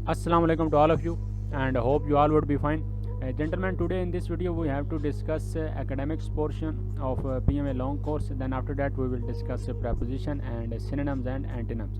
Assalamu alaikum to all of you and hope you all would be fine. Gentlemen, today in this video we have to discuss academics portion of PMA long course. Then after that we will discuss preposition and synonyms and antonyms.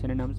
synonyms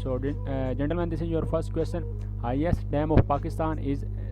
So gentlemen, this is your first question. Highest dam of Pakistan is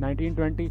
1920.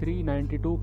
392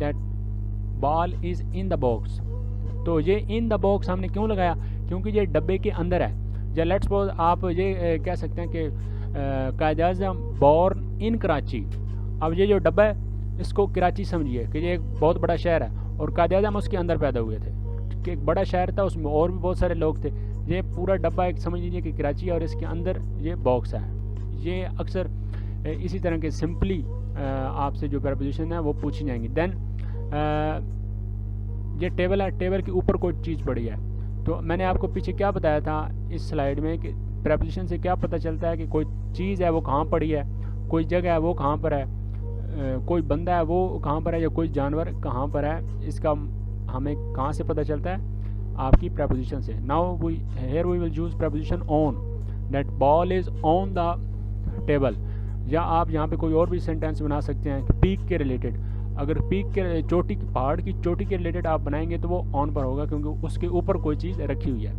that ball is in the box. تو یہ ان the box ہم نے کیوں لگایا؟ کیونکہ یہ ڈبے کے اندر ہے. یا لیٹس سپوز آپ یہ کہہ سکتے ہیں کہ قائد اعظم بورن ان کراچی. اب یہ جو ڈبہ ہے اس کو کراچی سمجھیے کہ یہ ایک بہت بڑا شہر ہے اور قائد اعظم اس کے اندر پیدا ہوئے تھے کہ ایک بڑا شہر تھا, اس میں اور بھی بہت سارے لوگ تھے. یہ پورا ڈبہ ایک سمجھ لیجیے کہ کراچی ہے اور اس کے اندر یہ باکس ہے. یہ اکثر اسی طرح کے سمپلی آپ سے جو پریپوزیشن ہے وہ پوچھی جائیں گی. دین یہ ٹیبل ہے, ٹیبل کے اوپر کوئی چیز پڑی ہے. تو میں نے آپ کو پیچھے کیا بتایا تھا اس سلائیڈ میں کہ پریپوزیشن سے کیا پتہ چلتا ہے کہ کوئی چیز ہے وہ کہاں پڑی ہے, کوئی جگہ ہے وہ کہاں پر ہے, کوئی بندہ ہے وہ کہاں پر ہے, یا کوئی جانور کہاں پر ہے. اس کا ہمیں کہاں سے پتہ چلتا ہے؟ آپ کی پریپوزیشن سے. Now here we will use preposition on, that ball is on the table. یا آپ یہاں پہ کوئی اور بھی سینٹینس بنا سکتے ہیں پیک کے ریلیٹڈ. اگر پیک کے چوٹی پہاڑ کی چوٹی کے ریلیٹڈ آپ بنائیں گے تو وہ آن پر ہوگا کیونکہ اس کے اوپر کوئی چیز رکھی ہوئی ہے.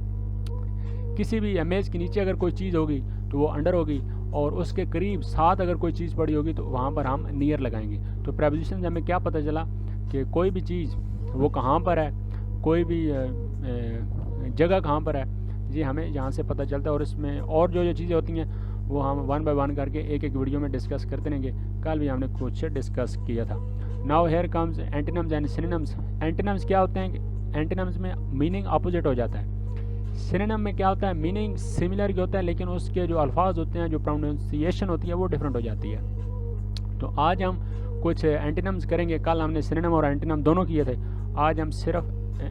کسی بھی امیج کے نیچے اگر کوئی چیز ہوگی تو وہ انڈر ہوگی, اور اس کے قریب ساتھ اگر کوئی چیز پڑی ہوگی تو وہاں پر ہم نیئر لگائیں گے. تو پریپوزیشن سے ہمیں کیا پتہ چلا کہ کوئی بھی چیز وہ کہاں پر ہے, کوئی بھی جگہ کہاں پر ہے, یہ ہمیں یہاں سے پتہ چلتا ہے. اور اس میں اور جو چیزیں ہوتی ہیں وہ ہم ون بائی ون کر کے ایک ایک ویڈیو میں ڈسکس کرتے رہیں گے. کل بھی ہم نے کچھ ڈسکس کیا تھا. Now here comes antonyms and synonyms. Antonyms کیا ہوتے ہیں کہ اینٹینمز میں میننگ اپوزٹ ہو جاتا ہے. سینونیم میں کیا ہوتا ہے؟ میننگ سملر ہی ہوتا ہے لیکن اس کے جو الفاظ ہوتے ہیں, جو پروننسیشن ہوتی ہے وہ ڈفرینٹ ہو جاتی ہے. تو آج ہم کچھ اینٹینمز کریں گے. کل ہم نے سینونیم اور اینٹینم دونوں کیے تھے, آج ہم صرف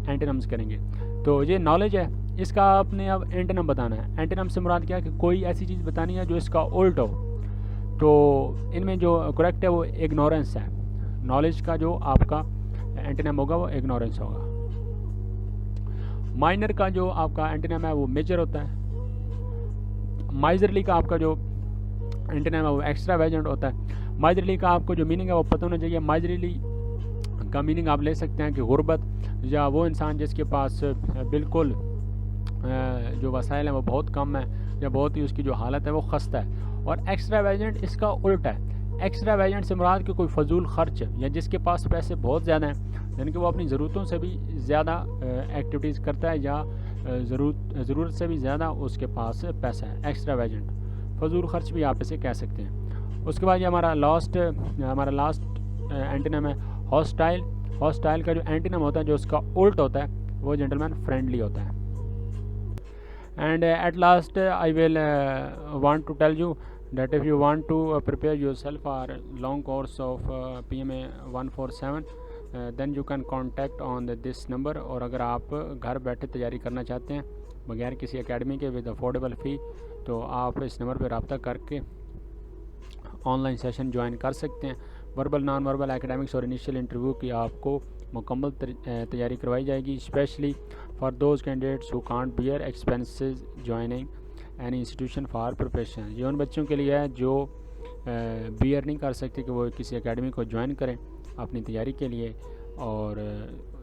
اینٹینمز کریں گے. تو یہ نالج ہے, اس کا آپ نے اب اینٹینم بتانا ہے. اینٹینم سے مراد کیا ہے کہ کوئی ایسی چیز بتانی ہے جو اس کا الٹ ہو. تو ان میں جو کریکٹ ہے وہ اگنورنس ہے. نالج کا جو آپ کا اینٹینم ہوگا وہ اگنورنس ہوگا. مائنر کا جو آپ کا اینٹینم ہے وہ میجر ہوتا ہے. مائزرلی کا آپ کا جو اینٹینم ہے وہ ایکسٹرا ویجنٹ ہوتا ہے. مائزرلی کا آپ کو جو میننگ ہے وہ پتہ ہونا چاہیے. مائزرلی کا میننگ آپ لے سکتے ہیں کہ غربت, یا وہ انسان جس کے پاس بالکل جو وسائل ہیں وہ بہت کم ہے, یا بہت ہی اس کی جو حالت ہے وہ خستہ ہے. اور ایکسٹرا ویجنٹ اس کا الٹ ہے. ایکسٹرا ویجنٹ سے مراد کہ کوئی فضول خرچ, یا جس کے پاس پیسے بہت زیادہ ہیں یعنی کہ وہ اپنی ضرورتوں سے بھی زیادہ ایکٹیویٹیز کرتا ہے, یا ضرورت سے بھی زیادہ اس کے پاس پیسہ ہے. ایکسٹرا ویجنٹ فضول خرچ بھی آپ اسے کہہ سکتے ہیں. اس کے بعد یہ ہمارا لاسٹ اینٹینم ہے ہاسٹائل. ہاسٹائل کا جو اینٹینم ہوتا ہے, جو اس کا الٹ ہوتا ہے, وہ جنٹلمین فرینڈلی ہوتا ہے. And at last I will want to tell you that if you want to prepare yourself for long course of PMA 147 then you can contact on this number. اور اگر آپ گھر بیٹھے تیاری کرنا چاہتے ہیں بغیر کسی اکیڈمی کے with affordable fee تو آپ اس نمبر پہ رابطہ کر کے آن لائن سیشن جوائن کر سکتے ہیں. وربل نان وربل ایکیڈمکس اور انیشیل انٹرویو کی آپ کو مکمل تیاری کروائی جائے گی, specially for those candidates who can't bear expenses joining any institution for profession. یہ ان بچوں کے لیے ہے جو بیئر نہیں کر سکتے کہ وہ کسی اکیڈمی کو جوائن کریں اپنی تیاری کے لیے. اور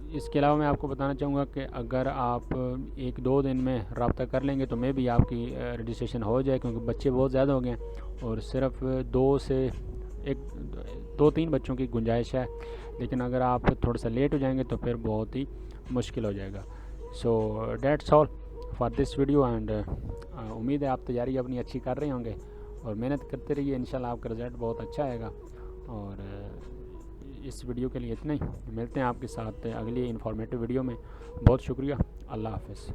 اس کے علاوہ میں آپ کو بتانا چاہوں گا کہ اگر آپ 1-2 دن میں رابطہ کر لیں گے تو میں بھی آپ کی رجسٹریشن ہو جائے, کیونکہ بچے بہت زیادہ ہو گئے ہیں اور صرف 2-3 بچوں کی گنجائش ہے. لیکن اگر آپ تھوڑا سا لیٹ ہو جائیں گے تو پھر بہت ہی مشکل ہو جائے گا. So that's all for this video. And امید ہے آپ تیاری اپنی اچھی کر رہے ہوں گے اور محنت کرتے رہیے, انشاءاللہ آپ کا رزلٹ بہت اچھا آئے گا. اور اس ویڈیو کے لیے اتنا ہی, ملتے ہیں آپ کے ساتھ اگلی انفارمیٹیو ویڈیو میں. بہت شکریہ, اللہ حافظ.